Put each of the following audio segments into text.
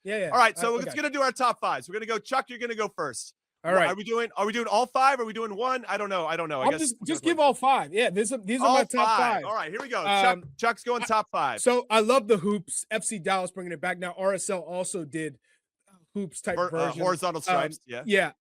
Yeah. All right, so we're okay. just gonna do our top fives. We're gonna go. Chuck, you're gonna go first. All right. Are we doing all five? Are we doing one? I don't know. I guess just give all five. Yeah, these are all my top five. All right, here we go. Chuck's going I- top five. So I love the hoops. FC Dallas bringing it back now. RSL also did hoops type version, horizontal stripes. Yeah.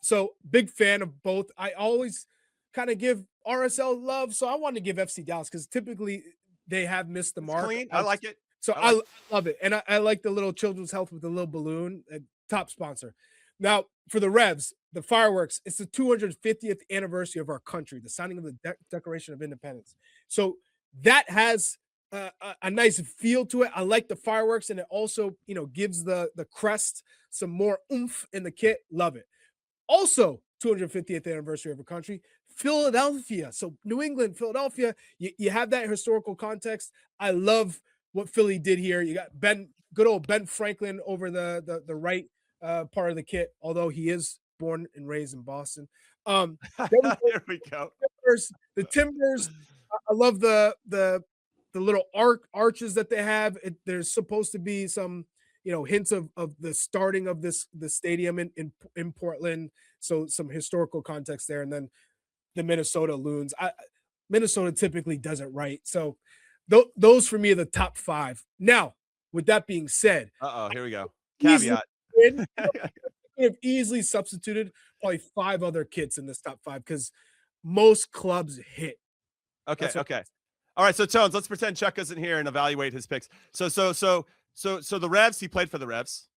So big fan of both. I always kind of give RSL love, so I want to give FC Dallas because typically they have missed the mark. Clean. I like it. So I love it, and I like the little children's health with the little balloon. Top sponsor. Now for the Revs, the fireworks. It's the 250th anniversary of our country, the signing of the Declaration of Independence. So that has a nice feel to it. I like the fireworks, and it also gives the crest some more oomph in the kit. Love it. Also, 250th anniversary of our country, Philadelphia. So New England, Philadelphia, you have that historical context. I love what Philly did here. You got good old Ben Franklin over the right part of the kit, although he is born and raised in Boston. There we go. The Timbers. I love the little arches that they have. There's supposed to be some hints of the starting of the stadium in Portland. So some historical context there. And then the Minnesota Loons. Minnesota typically does it right. So those for me are the top five. Now, with that being said, here we go. Caveat. Have easily substituted probably five other kits in this top five because most clubs hit. Okay. All right. So Tones, let's pretend Chuck isn't here and evaluate his picks. So the Revs, he played for the Revs.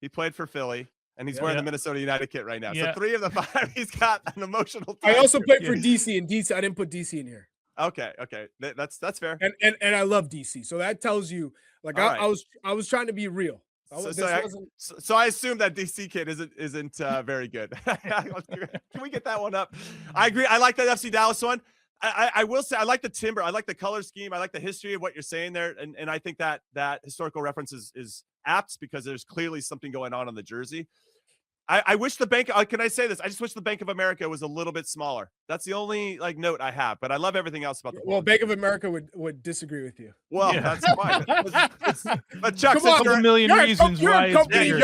He played for Philly. And he's wearing the Minnesota United kit right now. Yeah. So 3 of the 5, he's got an emotional tie. I also played for DC, and DC, I didn't put DC in here. Okay. That's fair. And I love DC. So that tells you, like, I was trying to be real. So I assume that DC kid isn't very good. Can we get that one up? I agree. I like that FC Dallas one. I will say I like the timber. I like the color scheme. I like the history of what you're saying there. And I think that historical reference is apt because there's clearly something going on the jersey. I wish the bank. Can I say this? I just wish the Bank of America was a little bit smaller. That's the only note I have. But I love everything else about the. Well, Bank of America would disagree with you. Well, that's fine. But Chuck, a million reasons why it's bigger.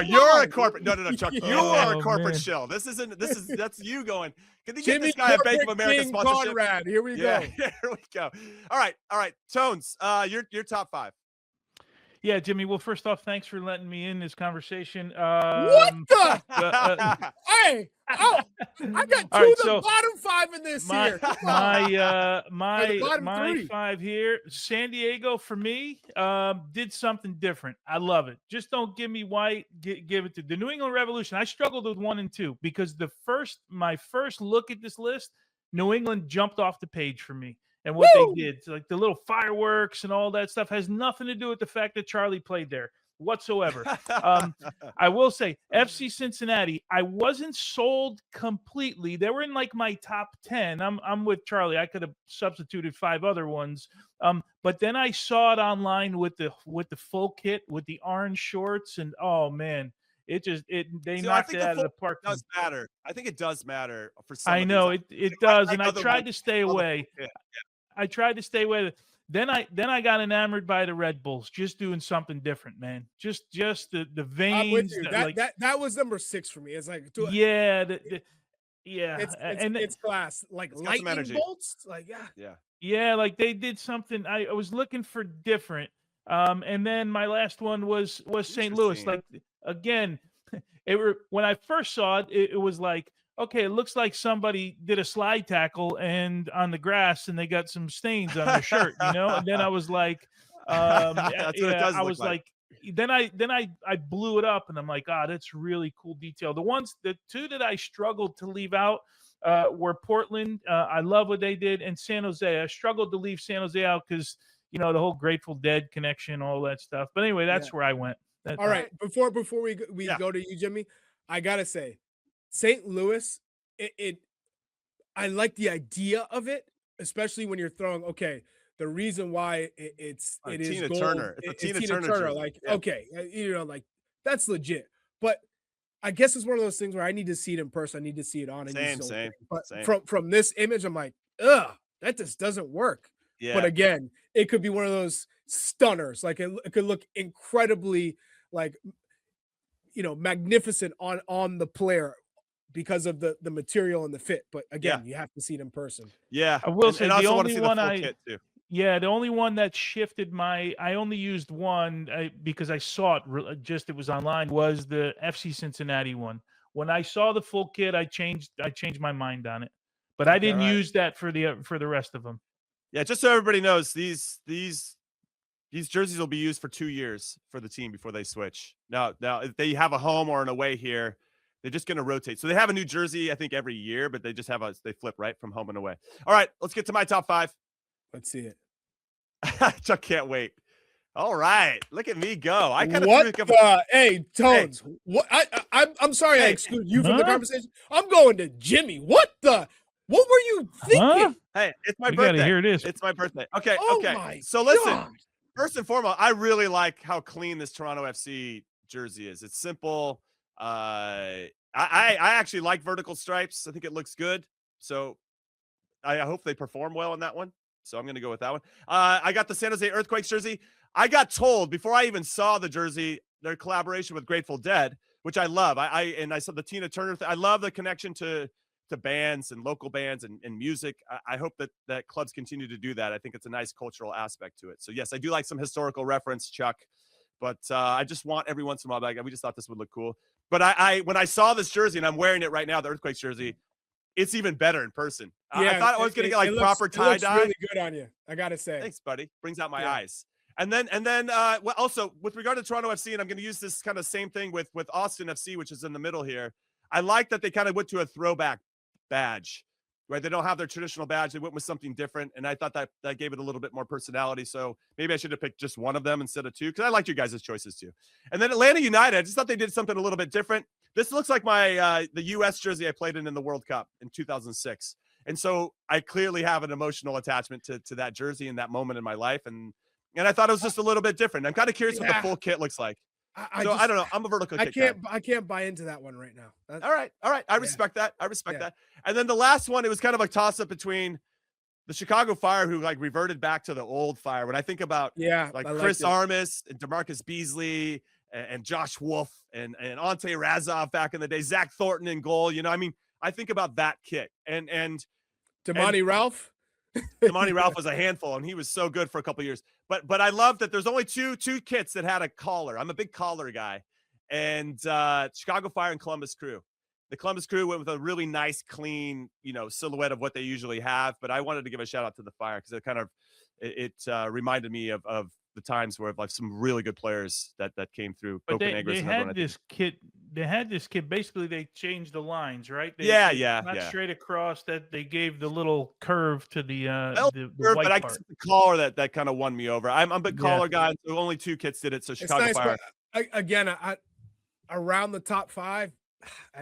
You're a corporate. No, Chuck, you are a corporate shill. That's you going. Can you get this guy a Bank of America sponsorship? Conrad, here we go. Here we go. All right. Tones, your top five. Yeah, Jimmy. Well, first off, thanks for letting me in this conversation. What the? Hey, I got the bottom five in this here. My five here. San Diego for me did something different. I love it. Just don't give me white. Give it to the New England Revolution. I struggled with 1 and 2 because my first look at this list, New England jumped off the page for me. And what they did, like the little fireworks and all that stuff, has nothing to do with the fact that Charlie played there whatsoever. I will say, FC Cincinnati, I wasn't sold completely. They were in like my top 10. I'm with Charlie. I could have substituted 5 other ones. But then I saw it online with the full kit with the orange shorts, and oh man. They knocked it out of the park. It does matter. I think it does matter for some. I know it does, and I tried to stay away. I tried to stay away. Then I got enamored by the Red Bulls, just doing something different, man. Just the veins. I'm with you. That was number 6 for me. It's like it's class, like lightning bolts, like yeah. Like they did something. I was looking for different. And then my last one was St. Louis. Like again, when I first saw it, it was like, okay, it looks like somebody did a slide tackle and on the grass and they got some stains on their shirt, And then I was like, then I blew it up and I'm like, that's really cool detail. The 2 that I struggled to leave out were Portland. I love what they did, and San Jose. I struggled to leave San Jose out because, the whole Grateful Dead connection, all that stuff. But anyway, that's where I went. All right. Before we go to you, Jimmy, I got to say, St. Louis, I like the idea of it, especially when you're throwing, the reason why it is Tina gold, Turner. It's Tina Turner. Like, like that's legit. But I guess it's one of those things where I need to see it in person. I need to see it on. Same. But from this image, I'm like, that just doesn't work. Yeah. But again, it could be one of those stunners. Like it could look incredibly like magnificent on the player because of the material and the fit. But again, Yeah. you have to see it in person. Yeah. I will say and the also want to only see the one full kit too. Yeah, the only one that shifted I only used one because I saw it it was online, was the FC Cincinnati one. When I saw the full kit, I changed my mind on it. But I didn't All right. use that for the rest of them. Yeah, just so everybody knows, these jerseys will be used for 2 years for the team before they switch. Now if they have a home or an away here, they're just going to rotate. So they have a new jersey, I think, every year, but they just they flip right from home and away. All right, let's get to my top 5. Let's see it. Chuck can't wait. All right, look at me go. I kind of hey, Tones. Hey. What? I'm sorry I excluded you from the conversation. I'm going to Jimmy. What were you thinking? Hey, it's my we birthday. Gotta hear this. It's my birthday. Okay, my So listen, first and foremost, I really like how clean this Toronto FC jersey is. It's simple. I actually like vertical stripes. I think it looks good. So I hope they perform well in that one. So I'm going to go with that one. I got the San Jose Earthquakes jersey. I got told before I even saw the jersey, their collaboration with Grateful Dead, which I love. I saw the Tina Turner thing. I love the connection to bands and local bands and music. I hope that clubs continue to do that. I think it's a nice cultural aspect to it. So yes, I do like some historical reference, Chuck, but I just want every once in a while, we just thought this would look cool. But when I saw this jersey, and I'm wearing it right now, the Earthquakes jersey, it's even better in person. Yeah, I thought I was going to get like proper tie dye. It looks really good on you, I gotta say. Thanks, buddy. Brings out my eyes. And then also with regard to Toronto FC, and I'm going to use this kind of same thing with Austin FC, which is in the middle here. I like that they kind of went to a throwback badge, right? They don't have their traditional badge. They went with something different, and I thought that gave it a little bit more personality. So maybe I should have picked just one of them instead of two, because I liked you guys' choices too. And then Atlanta United, I just thought they did something a little bit different. This looks like my the U.S. jersey I played in the World Cup in 2006. And so I clearly have an emotional attachment to that jersey in that moment in my life. And I thought it was just a little bit different. I'm kind of curious what the full kit looks like. I don't know. I'm a vertical kit guy. I can't buy into that one right now. All right. I respect that. I respect that. And then the last one, it was kind of a toss-up between the Chicago Fire, who like reverted back to the old Fire. When I think about Chris Armas and DeMarcus Beasley and Josh Wolf and Ante Razov back in the day, Zach Thornton in goal, I think about that kit. And Damani Ralph. Damani Ralph was a handful, and he was so good for a couple of years. But I love that there's only two kits that had a collar. I'm a big collar guy. And Chicago Fire and Columbus Crew. The Columbus Crew went with a really nice, clean, silhouette of what they usually have. But I wanted to give a shout out to the Fire because it kind of reminded me of the times where like some really good players that came through. But they had this kit. They had this kit. Basically, they changed the lines, right? Not straight across. That they gave the little curve to the white but part. The collar that kind of won me over. I'm a big collar guy. So only two kits did it. So Chicago Fire. I around the top 5.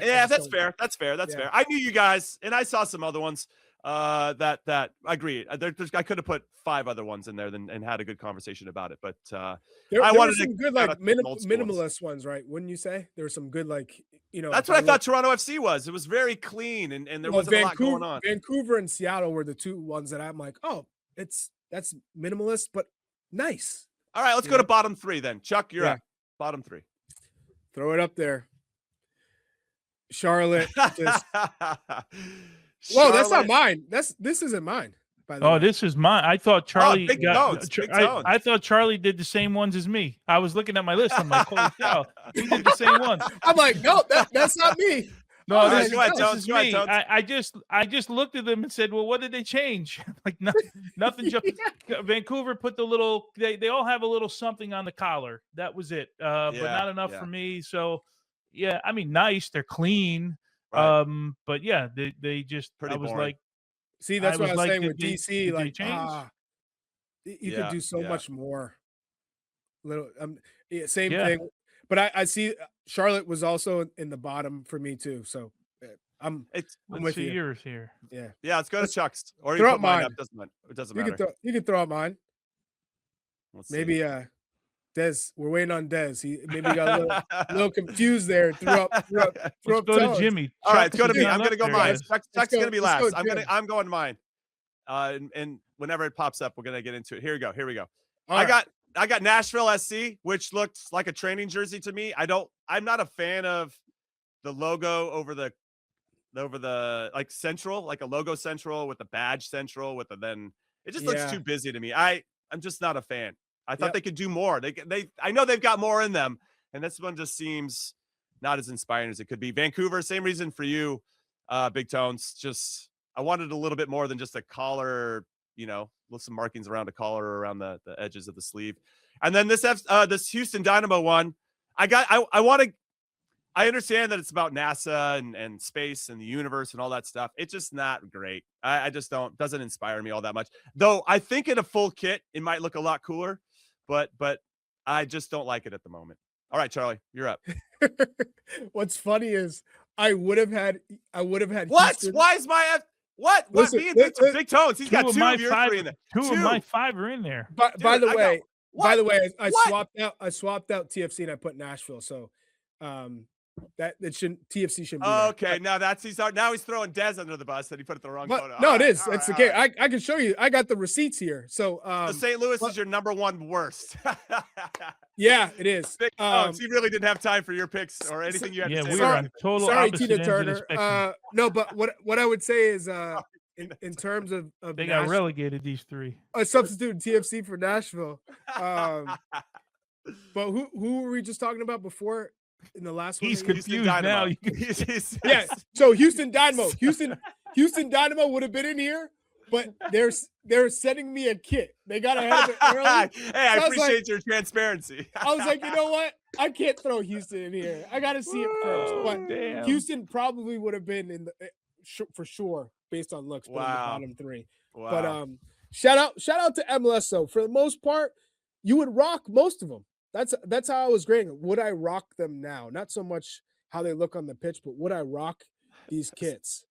That's fair. That's fair. I knew you guys, and I saw some other ones. That I agree. I could have put 5 other ones in there and had a good conversation about it, but there wanted some good minimalist ones, right? Wouldn't you say there were some good That's what I thought Toronto FC was. It was very clean, and there wasn't a lot going on. Vancouver and Seattle were the two ones that I'm like, oh, that's minimalist but nice. All right, let's go to bottom 3 then. Chuck, you're up. Bottom 3. Throw it up there. Charlotte. Whoa, that's not mine. This isn't mine. By the way. This is mine. I thought Charlie big tones. I thought Charlie did the same ones as me. I was looking at my list. I'm like, holy cow, he did the same ones. I'm like, no, that's not me. No, this is me. I just looked at them and said, well, what did they change? Like nothing. Vancouver put the little. They all have a little something on the collar. That was it. But not enough for me. So yeah, I mean, nice. They're clean. Right. But yeah, they just pretty boring. Like, see, that's what I was saying with DC. Like, you could do so much more. Same thing. But I see Charlotte was also in the bottom for me too. So I'm with you. Yours here. Yeah. Let's go to Chuck's. Or you can put mine up. It doesn't matter. You can throw out mine. Maybe Des, we're waiting on Des. He maybe got a little confused there. Let's go to Jimmy. All right, it's go to me. I'm going to go mine. Chuck's going to be last. I'm going mine. And whenever it pops up, we're going to get into it. Here we go. I got Nashville SC, which looked like a training jersey to me. I'm not a fan of the logo over the like central, like a logo central with the badge central with the then it just looks Yeah. too busy to me. I'm just not a fan. I thought Yep. they could do more. I know they've got more in them, and this one just seems not as inspiring as it could be. Vancouver, same reason for you, Big Tones. Just I wanted a little bit more than just a collar, with some markings around a collar or around the edges of the sleeve. And then this Houston Dynamo one, I understand that it's about NASA and space and the universe and all that stuff. It's just not great. I just doesn't inspire me all that much. Though I think in a full kit, it might look a lot cooler, but I just don't like it at the moment. All right, Charlie, you're up. What's funny is I would have had What? Houston. Why is my What? Listen, Me and Big Tones. He's got Two of two my of your five, three in there. two of my 5 are in there. By Dude, the way, I What? swapped out TFC and I put Nashville. So that TFC shouldn't be there. Okay, now he's throwing Dez under the bus that he put at the wrong But photo. no, All it right, is. all It's right, okay. all right. I can show you. I got the receipts here. So So St. Louis but- is your number one worst. yeah, it is. Big Tones, he really didn't have time for your picks or anything you had Yeah, to say. we Sorry- were on total Sorry, opposite Tina ends of the Turner. spectrum. No, but what I would say is in terms of They got Nash- relegated, these 3. a substitute TFC for Nashville. But who were we just talking about before in the last one? He's that you- confused Dynamo. now. Yeah. So Houston Dynamo. Houston Dynamo would have been in here, but they're sending me a kit. They got ahead of it early. Hey, I I was like- appreciate your transparency. I was like, you know what? I can't throw Houston in here. I got to see it first. But Damn. Houston probably would have been in the for sure based on looks, but in the Wow. bottom 3. Wow. But shout out to MLS though. For the most part, you would rock most of them. That's how I was grading. Would I rock them now? Not so much how they look on the pitch, but would I rock these kits?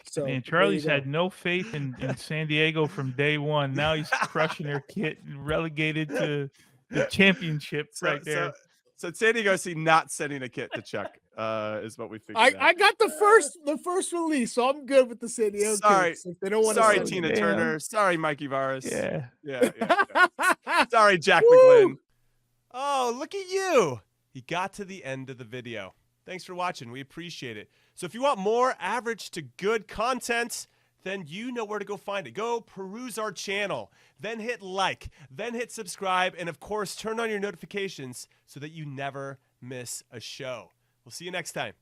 So Man, there you Charlie's go. had no faith in San Diego from day one. Now he's crushing their kit and relegated to the championship right there. So San Diego not sending a kit to Chuck is what we figured out. I got the first release, so I'm good with the San Diego Sorry. kits. If they don't want Sorry, to Tina Damn. Turner. Sorry, Mikey Varis. Yeah. Yeah. Sorry, Jack Woo. McGlynn. Oh, look at you. He got to the end of the video. Thanks for watching. We appreciate it. So if you want more average to good content, then you know where to go find it. Go peruse our channel, then hit like, then hit subscribe, and of course, turn on your notifications so that you never miss a show. We'll see you next time.